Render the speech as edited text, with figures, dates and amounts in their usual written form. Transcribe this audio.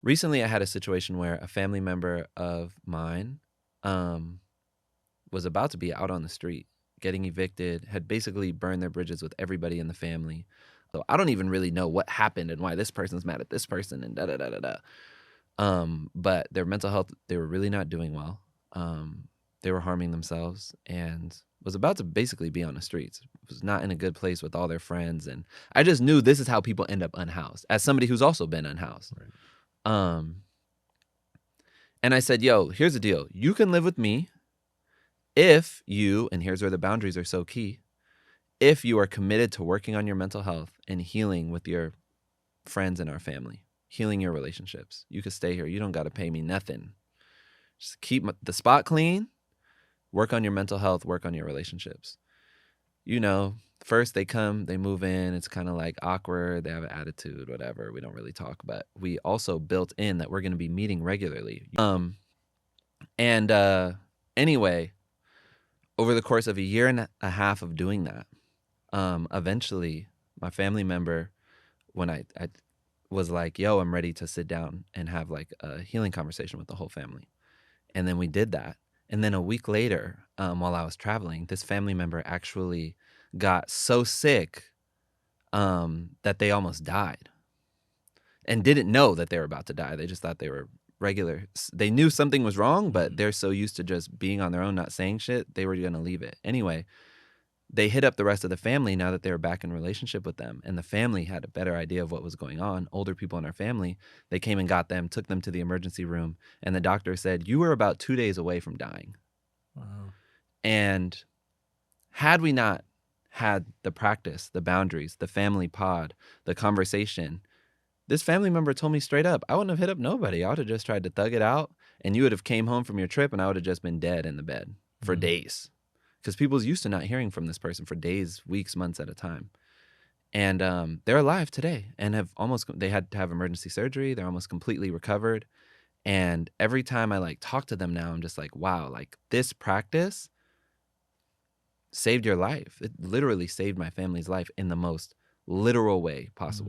Recently, I had a situation where a family member of mine um, was about to be out on the street, getting evicted, had basically burned their bridges with everybody in the family. So I don't even really know what happened and why this person's mad at this person and da da da da da. But their mental health, they were really not doing well. Um, they were harming themselves and was about to basically be on the streets. Was not in a good place with all their friends, and I just knew this is how people end up unhoused. As somebody who's also been unhoused, Right. um, and I said, "Yo, here's the deal. You can live with me if you, and here's where the boundaries are so key. If you are committed to working on your mental health and healing with your friends in our family, healing your relationships, you can stay here. You don't got to pay me nothing. Just keep the spot clean, work on your mental health, work on your relationships. You know, first they come, they move in. It's kind of like awkward. They have an attitude, whatever. We don't really talk, but we also built in that we're going to be meeting regularly. And anyway, over the course of a year and a half of doing that, eventually my family member, when I was like, yo, I'm ready to sit down and have like a healing conversation with the whole family. And then we did that. And then a week later, while I was traveling, this family member actually got so sick that they almost died and didn't know that they were about to die. They just thought they were regular. They knew something was wrong, but they're so used to just being on their own, not saying shit, they were going to leave it. Anyway, they hit up the rest of the family now that they were back in relationship with them. And the family had a better idea of what was going on. Older people in our family, they came and got them, took them to the emergency room. And the doctor said, you were about 2 days away from dying. Wow. And had we not had the practice, the boundaries, the family pod, the conversation, this family member told me straight up, I wouldn't have hit up nobody. I would have just tried to thug it out. And you would have came home from your trip and I would have just been dead in the bed for days. Because people's used to not hearing from this person for days, weeks, months at a time. And they're alive today and they had to have emergency surgery. They're almost completely recovered. And every time I like talk to them now, I'm just like, wow, like this practice saved your life. It literally saved my family's life in the most literal way possible.